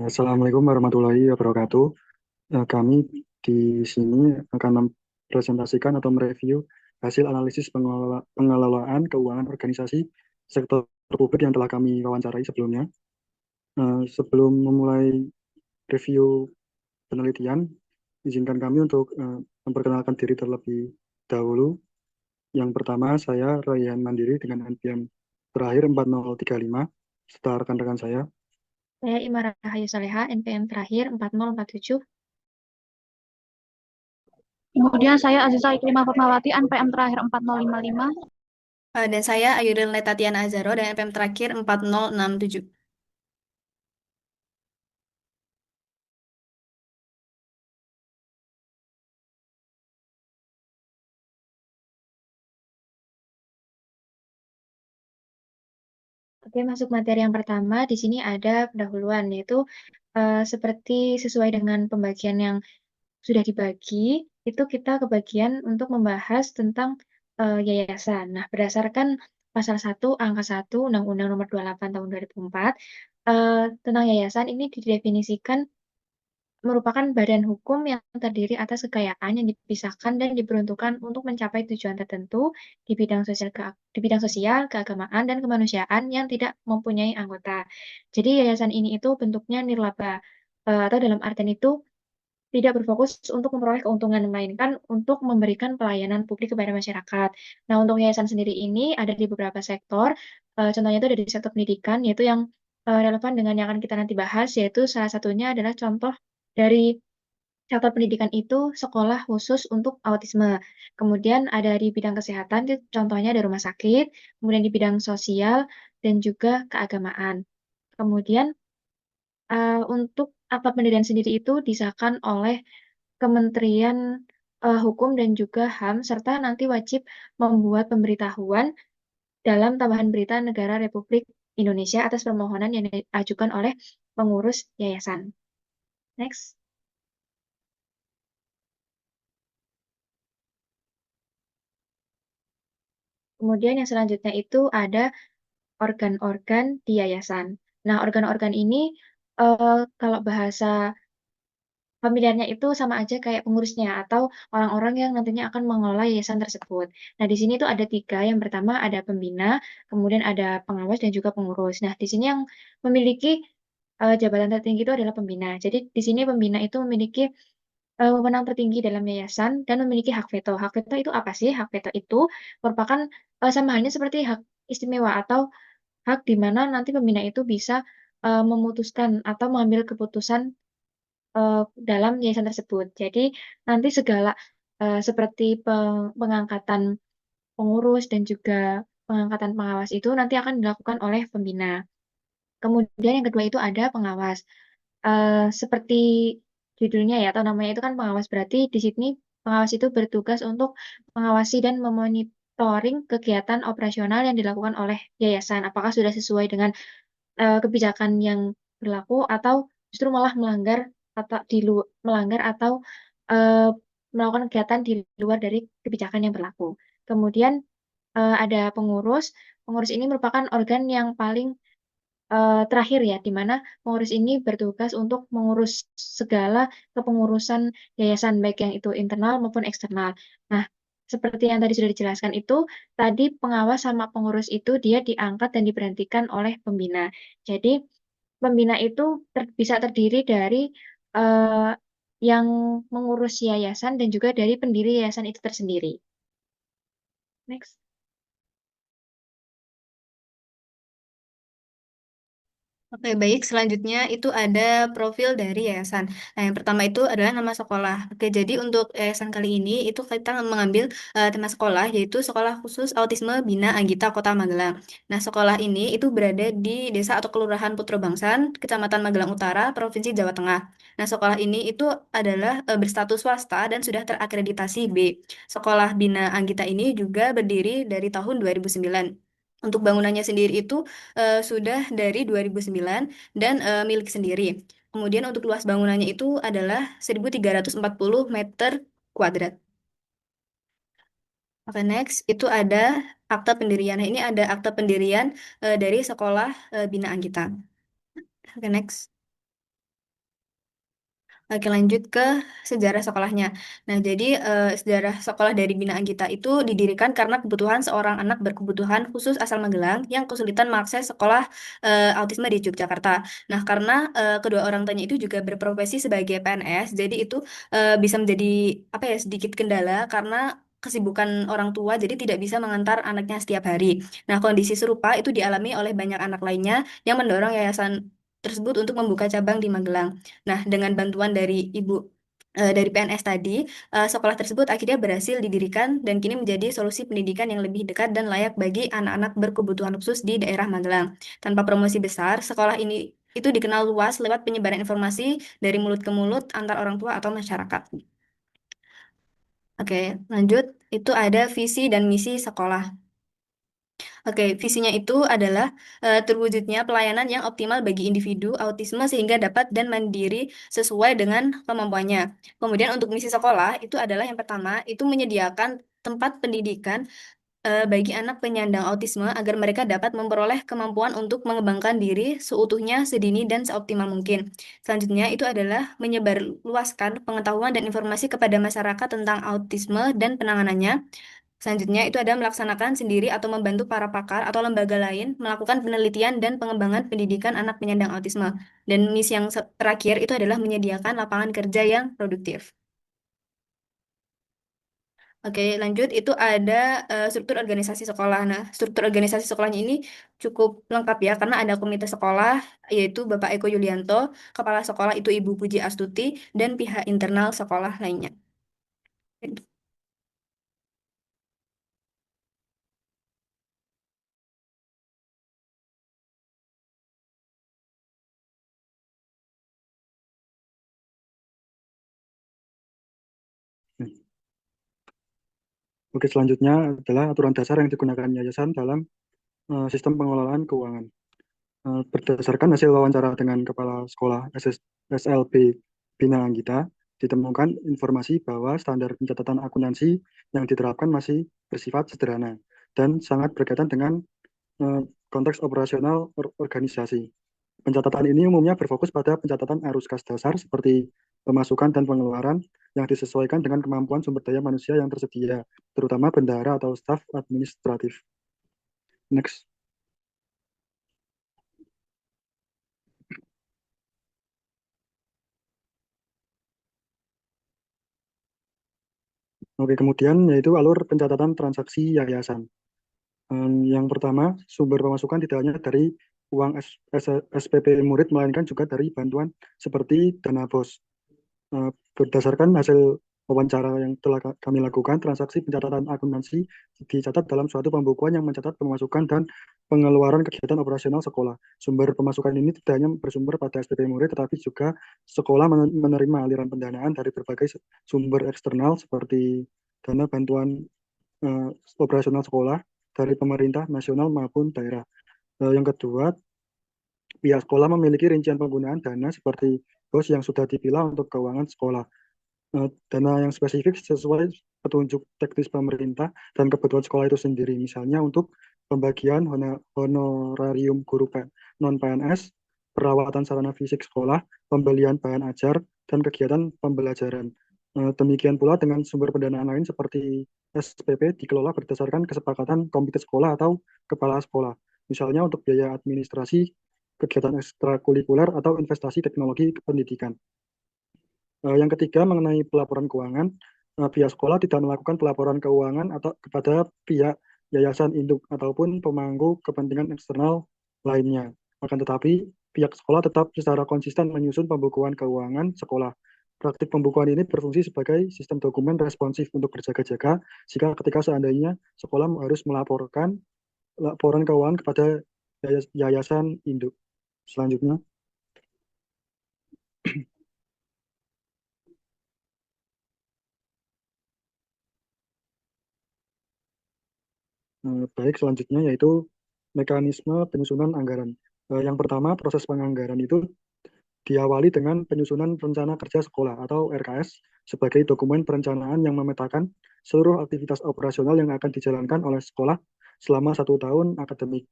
Assalamualaikum warahmatullahi wabarakatuh. Kami di sini akan mempresentasikan atau mereview hasil analisis pengelolaan keuangan organisasi sektor publik yang telah kami wawancarai sebelumnya. Sebelum memulai review penelitian, izinkan kami untuk memperkenalkan diri terlebih dahulu. Yang pertama, saya Rayhan Mandiri dengan NPM terakhir 4035, serta rekan-rekan saya. Saya Imara Rahayu Saleha, NPM terakhir 4047. Kemudian saya Aziza Ikrimah Fatmawati, NPM terakhir 4055. Dan saya Ayudin Tatiana Azaro dan NPM terakhir 4067. Oke, masuk materi yang pertama. Di sini ada pendahuluan, yaitu seperti sesuai dengan pembagian yang sudah dibagi, itu kita kebagian untuk membahas tentang yayasan. Nah, berdasarkan pasal 1 angka 1 Undang-Undang Nomor 28 Tahun 2004, tentang yayasan ini didefinisikan merupakan badan hukum yang terdiri atas kekayaan yang dipisahkan dan diperuntukkan untuk mencapai tujuan tertentu di bidang sosial, keagamaan, dan kemanusiaan yang tidak mempunyai anggota. Jadi yayasan ini itu bentuknya nirlaba, atau dalam artian itu tidak berfokus untuk memperoleh keuntungan, melainkan untuk memberikan pelayanan publik kepada masyarakat. Nah, untuk yayasan sendiri ini ada di beberapa sektor, contohnya itu dari sektor pendidikan, yaitu yang relevan dengan yang akan kita nanti bahas, yaitu salah satunya adalah contoh dari sektor pendidikan itu sekolah khusus untuk autisme. Kemudian ada di bidang kesehatan, itu contohnya ada rumah sakit, kemudian di bidang sosial, dan juga keagamaan. Kemudian untuk akta pendirian sendiri itu disahkan oleh Kementerian Hukum dan juga HAM, serta nanti wajib membuat pemberitahuan dalam tambahan berita negara Republik Indonesia atas permohonan yang diajukan oleh pengurus yayasan. Next. Kemudian yang selanjutnya itu ada organ-organ di yayasan. Nah, organ-organ ini kalau bahasa familiarnya itu sama aja kayak pengurusnya atau orang-orang yang nantinya akan mengelola yayasan tersebut. Nah, di sini tuh ada tiga. Yang pertama ada pembina, kemudian ada pengawas dan juga pengurus. Nah, di sini yang memiliki jabatan tertinggi itu adalah pembina. Jadi di sini pembina itu memiliki wewenang tertinggi dalam yayasan dan memiliki hak veto. Hak veto itu apa sih? Hak veto itu merupakan sama halnya seperti hak istimewa atau hak di mana nanti pembina itu bisa memutuskan atau mengambil keputusan dalam yayasan tersebut. Jadi nanti segala seperti pengangkatan pengurus dan juga pengangkatan pengawas itu nanti akan dilakukan oleh pembina. Kemudian yang kedua itu ada pengawas. Seperti judulnya ya atau namanya itu kan pengawas, berarti di sini pengawas itu bertugas untuk mengawasi dan memonitoring kegiatan operasional yang dilakukan oleh yayasan. Apakah sudah sesuai dengan kebijakan yang berlaku atau justru malah melanggar atau melanggar atau eh, melakukan kegiatan di luar dari kebijakan yang berlaku. Kemudian ada pengurus. Pengurus ini merupakan organ yang paling terakhir ya, di mana pengurus ini bertugas untuk mengurus segala kepengurusan yayasan, baik yang itu internal maupun eksternal. Nah, seperti yang tadi sudah dijelaskan itu, tadi pengawas sama pengurus itu dia diangkat dan diberhentikan oleh pembina. Jadi, pembina itu bisa terdiri dari eh, yang mengurus yayasan dan juga dari pendiri yayasan itu tersendiri. Next. Oke, baik. Selanjutnya itu ada profil dari yayasan. Nah, yang pertama itu adalah nama sekolah. Oke, jadi untuk yayasan kali ini itu kita mengambil tema sekolah, yaitu Sekolah Khusus Autisme Bina Anggita Kota Magelang. Nah, sekolah ini itu berada di Desa atau Kelurahan Putra Bangsan, Kecamatan Magelang Utara, Provinsi Jawa Tengah. Nah, sekolah ini itu adalah berstatus swasta dan sudah terakreditasi B. Sekolah Bina Anggita ini juga berdiri dari tahun 2009. Untuk bangunannya sendiri itu sudah dari 2009 dan milik sendiri. Kemudian untuk luas bangunannya itu adalah 1.340 meter kuadrat. Oke, next itu ada akta pendirian. Nah, ini ada akta pendirian dari Sekolah Bina Anggita. Oke, next. Oke, lanjut ke sejarah sekolahnya. Nah, jadi sejarah sekolah dari binaan kita itu didirikan karena kebutuhan seorang anak berkebutuhan khusus asal Magelang yang kesulitan mengakses sekolah autisme di Yogyakarta. Nah, karena kedua orang tuanya itu juga berprofesi sebagai PNS, jadi itu bisa menjadi apa ya sedikit kendala karena kesibukan orang tua, jadi tidak bisa mengantar anaknya setiap hari. Nah, kondisi serupa itu dialami oleh banyak anak lainnya yang mendorong yayasan tersebut untuk membuka cabang di Magelang. Nah, dengan bantuan dari dari PNS tadi, sekolah tersebut akhirnya berhasil didirikan dan kini menjadi solusi pendidikan yang lebih dekat dan layak bagi anak-anak berkebutuhan khusus di daerah Magelang. Tanpa promosi besar, sekolah ini itu dikenal luas lewat penyebaran informasi dari mulut ke mulut antar orang tua atau masyarakat. Oke, lanjut. Itu ada visi dan misi sekolah. Oke, visinya itu adalah terwujudnya pelayanan yang optimal bagi individu autisme sehingga dapat dan mandiri sesuai dengan kemampuannya. Kemudian untuk misi sekolah itu adalah yang pertama, itu menyediakan tempat pendidikan bagi anak penyandang autisme agar mereka dapat memperoleh kemampuan untuk mengembangkan diri seutuhnya, sedini, dan seoptimal mungkin. Selanjutnya itu adalah menyebarluaskan pengetahuan dan informasi kepada masyarakat tentang autisme dan penanganannya. Selanjutnya itu ada melaksanakan sendiri atau membantu para pakar atau lembaga lain melakukan penelitian dan pengembangan pendidikan anak penyandang autisme. Dan misi yang terakhir itu adalah menyediakan lapangan kerja yang produktif. Oke, lanjut itu ada struktur organisasi sekolah. Nah, struktur organisasi sekolahnya ini cukup lengkap ya, karena ada komite sekolah, yaitu Bapak Eko Yulianto, kepala sekolah itu Ibu Puji Astuti, dan pihak internal sekolah lainnya. Oke, selanjutnya adalah aturan dasar yang digunakan yayasan dalam sistem pengelolaan keuangan. Berdasarkan hasil wawancara dengan Kepala Sekolah SLB Bina Anggita, ditemukan informasi bahwa standar pencatatan akuntansi yang diterapkan masih bersifat sederhana dan sangat berkaitan dengan konteks operasional organisasi. Pencatatan ini umumnya berfokus pada pencatatan arus kas dasar seperti pemasukan dan pengeluaran yang disesuaikan dengan kemampuan sumber daya manusia yang tersedia, terutama bendahara atau staf administratif. Next. Oke, kemudian yaitu alur pencatatan transaksi yayasan. Yang pertama, sumber pemasukan tidak hanya dari uang SPP murid, melainkan juga dari bantuan seperti dana BOS. Berdasarkan hasil wawancara yang telah kami lakukan, transaksi pencatatan akuntansi dicatat dalam suatu pembukuan yang mencatat pemasukan dan pengeluaran kegiatan operasional sekolah. Sumber pemasukan ini tidak hanya bersumber pada SPP murid, tetapi juga sekolah menerima aliran pendanaan dari berbagai sumber eksternal seperti dana bantuan operasional sekolah dari pemerintah nasional maupun daerah. Yang kedua, pihak sekolah memiliki rincian penggunaan dana seperti BOS yang sudah dipilah untuk keuangan sekolah. Dana yang spesifik sesuai petunjuk teknis pemerintah dan kebutuhan sekolah itu sendiri. Misalnya untuk pembagian honorarium guru non-PNS, perawatan sarana fisik sekolah, pembelian bahan ajar, dan kegiatan pembelajaran. Demikian pula dengan sumber pendanaan lain seperti SPP dikelola berdasarkan kesepakatan komite sekolah atau kepala sekolah. Misalnya untuk biaya administrasi, kegiatan ekstrakurikuler, atau investasi teknologi pendidikan. Yang ketiga, mengenai pelaporan keuangan, pihak sekolah tidak melakukan pelaporan keuangan atau kepada pihak yayasan induk ataupun pemangku kepentingan eksternal lainnya. Akan tetapi, pihak sekolah tetap secara konsisten menyusun pembukuan keuangan sekolah. Praktik pembukuan ini berfungsi sebagai sistem dokumen responsif untuk berjaga-jaga jika ketika seandainya sekolah harus melaporkan laporan keuangan kepada yayasan induk. Selanjutnya. Baik, selanjutnya yaitu mekanisme penyusunan anggaran. Yang pertama, proses penganggaran itu diawali dengan penyusunan rencana kerja sekolah atau RKS sebagai dokumen perencanaan yang memetakan seluruh aktivitas operasional yang akan dijalankan oleh sekolah selama 1 tahun akademik.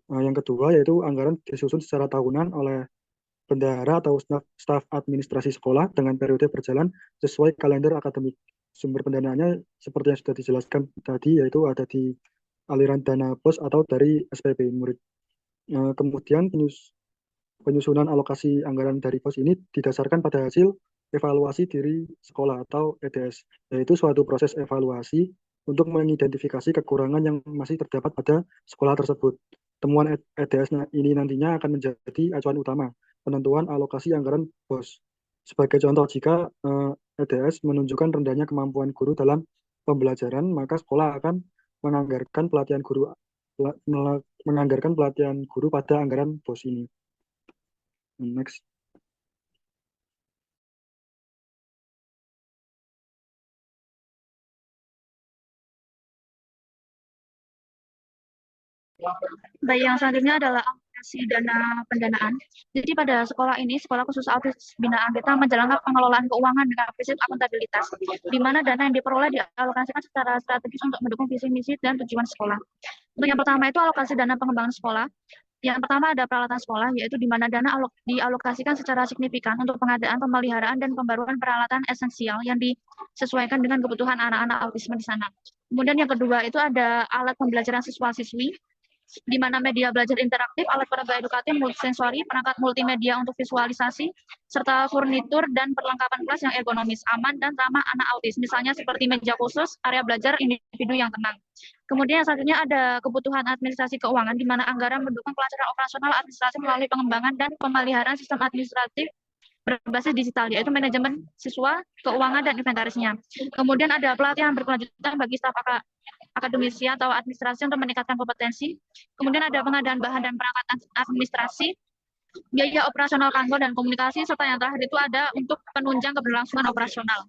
Yang kedua yaitu anggaran disusun secara tahunan oleh bendahara atau staf administrasi sekolah dengan periode berjalan sesuai kalender akademik. Sumber pendanaannya seperti yang sudah dijelaskan tadi, yaitu ada di aliran dana BOS atau dari SPP murid. Kemudian penyusunan alokasi anggaran dari BOS ini didasarkan pada hasil evaluasi diri sekolah atau EDS, yaitu suatu proses evaluasi untuk mengidentifikasi kekurangan yang masih terdapat pada sekolah tersebut. Temuan EDS ini nantinya akan menjadi acuan utama penentuan alokasi anggaran BOS. Sebagai contoh, jika EDS menunjukkan rendahnya kemampuan guru dalam pembelajaran, maka sekolah akan menganggarkan pelatihan guru pada anggaran BOS ini. Next. Baik, yang selanjutnya adalah alokasi dana pendanaan. Jadi pada sekolah ini, Sekolah Khusus Autis Binaan kita menjalankan pengelolaan keuangan dengan prinsip akuntabilitas, di mana dana yang diperoleh dialokasikan secara strategis untuk mendukung visi misi dan tujuan sekolah. Untuk yang pertama itu alokasi dana pengembangan sekolah. Yang pertama ada peralatan sekolah, yaitu di mana dana dialokasikan secara signifikan untuk pengadaan, pemeliharaan, dan pembaruan peralatan esensial yang disesuaikan dengan kebutuhan anak-anak autisme di sana. Kemudian yang kedua itu ada alat pembelajaran siswa-siswi, di mana media belajar interaktif, alat peraga edukatif, multisensori, perangkat multimedia untuk visualisasi, serta furnitur dan perlengkapan kelas yang ergonomis, aman, dan ramah anak autis, misalnya seperti meja khusus, area belajar individu yang tenang. Kemudian yang selanjutnya ada kebutuhan administrasi keuangan, di mana anggaran mendukung kelancaran operasional administrasi melalui pengembangan dan pemeliharaan sistem administratif berbasis digital, yaitu manajemen siswa, keuangan, dan inventarisnya. Kemudian ada pelatihan berkelanjutan bagi staf akademisi atau administrasi untuk meningkatkan kompetensi. Kemudian ada pengadaan bahan dan perangkat administrasi, biaya operasional kantor dan komunikasi, serta yang terakhir itu ada untuk penunjang keberlangsungan operasional.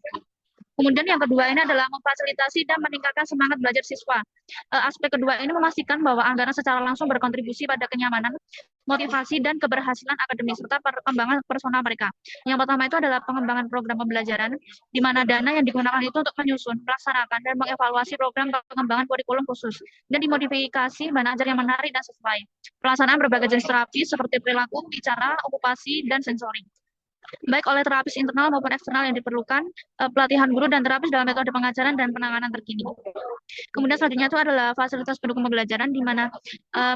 Kemudian yang kedua ini adalah memfasilitasi dan meningkatkan semangat belajar siswa. Aspek kedua ini memastikan bahwa anggaran secara langsung berkontribusi pada kenyamanan, motivasi, dan keberhasilan akademis, serta perkembangan personal mereka. Yang pertama itu adalah pengembangan program pembelajaran, di mana dana yang digunakan itu untuk menyusun, melaksanakan, dan mengevaluasi program pengembangan kurikulum khusus, dan dimodifikasi bahan ajar yang menarik dan sesuai. Pelaksanaan berbagai jenis terapi seperti perilaku, bicara, okupasi, dan sensori, baik oleh terapis internal maupun eksternal yang diperlukan, pelatihan guru dan terapis dalam metode pengajaran dan penanganan terkini. Kemudian selanjutnya itu adalah fasilitas pendukung pembelajaran, di mana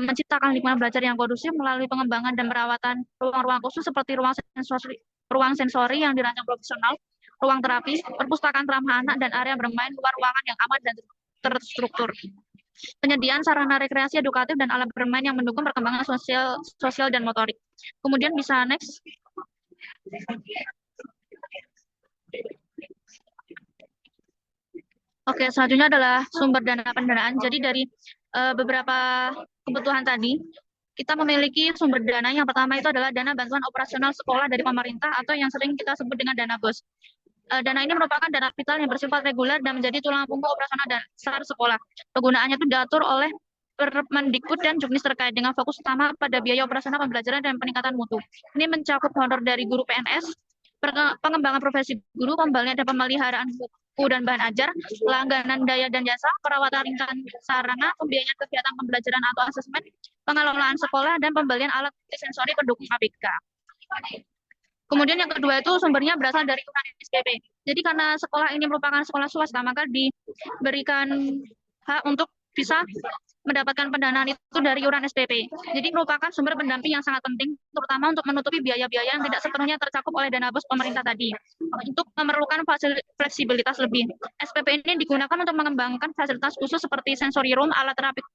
menciptakan lingkungan belajar yang kondusif melalui pengembangan dan perawatan ruang-ruang khusus seperti ruang sensori yang dirancang profesional, ruang terapis, perpustakaan ramah anak, dan area bermain luar ruangan yang aman dan terstruktur. Penyediaan sarana rekreasi edukatif dan alat bermain yang mendukung perkembangan sosial dan motorik. Kemudian bisa next. Oke, selanjutnya adalah sumber dana pendanaan. Jadi dari beberapa kebutuhan tadi, kita memiliki sumber dana. Yang pertama itu adalah dana bantuan operasional sekolah dari pemerintah atau yang sering kita sebut dengan dana BOS. Dana ini merupakan dana kapital yang bersifat reguler dan menjadi tulang punggung operasional dasar sekolah. Penggunaannya itu diatur oleh Permendikbud dan Juknis terkait dengan fokus utama pada biaya operasional pembelajaran dan peningkatan mutu. Ini mencakup honor dari guru PNS, pengembangan profesi guru, pembelian dan pemeliharaan buku dan bahan ajar, langganan daya dan jasa, perawatan ringan sarana, pembiayaan kegiatan pembelajaran atau asesmen, pengelolaan sekolah, dan pembelian alat sensori pendukung ABK. Kemudian yang kedua itu sumbernya berasal dari iuran SPP. Jadi karena sekolah ini merupakan sekolah swasta, maka diberikan hak untuk bisa mendapatkan pendanaan itu dari iuran SPP. Jadi merupakan sumber pendamping yang sangat penting, terutama untuk menutupi biaya-biaya yang tidak sepenuhnya tercakup oleh dana BOS pemerintah tadi. Untuk memerlukan fleksibilitas lebih, SPP ini digunakan untuk mengembangkan fasilitas khusus seperti sensori room, alat terapi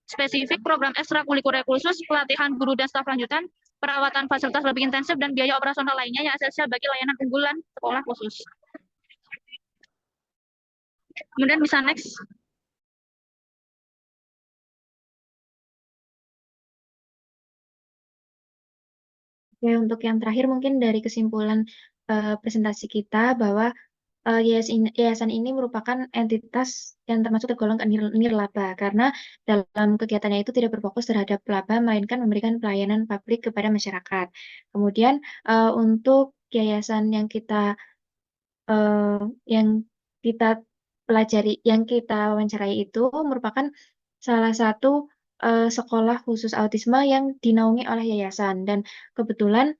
spesifik, program ekstrakurikuler khusus, pelatihan guru dan staf lanjutan, perawatan fasilitas lebih intensif, dan biaya operasional lainnya yang esensial bagi layanan unggulan sekolah khusus. Kemudian bisa next. Oke, untuk yang terakhir mungkin dari kesimpulan presentasi kita bahwa yayasan ini merupakan entitas yang termasuk tergolong nirlaba karena dalam kegiatannya itu tidak berfokus terhadap laba, melainkan memberikan pelayanan publik kepada masyarakat. Kemudian untuk yayasan yang kita pelajari, yang kita wawancarai itu merupakan salah satu sekolah khusus autisme yang dinaungi oleh yayasan, dan kebetulan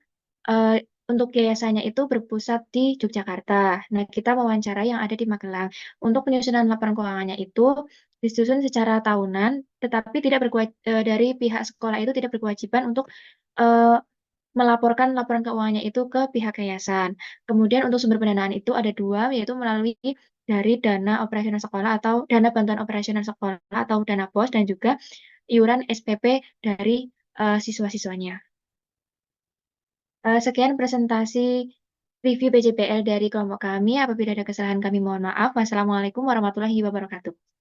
untuk yayasannya itu berpusat di Yogyakarta. Nah, kita wawancara yang ada di Magelang. Untuk penyusunan laporan keuangannya itu disusun secara tahunan, tetapi dari pihak sekolah itu tidak berkewajiban untuk eh, melaporkan laporan keuangannya itu ke pihak yayasan. Kemudian untuk sumber pendanaan itu ada dua, yaitu melalui dari dana operasional sekolah atau dana bantuan operasional sekolah atau dana BOS dan juga iuran SPP dari siswa-siswanya. Sekian presentasi review PJBL dari kelompok kami. Apabila ada kesalahan kami mohon maaf. Wassalamualaikum warahmatullahi wabarakatuh.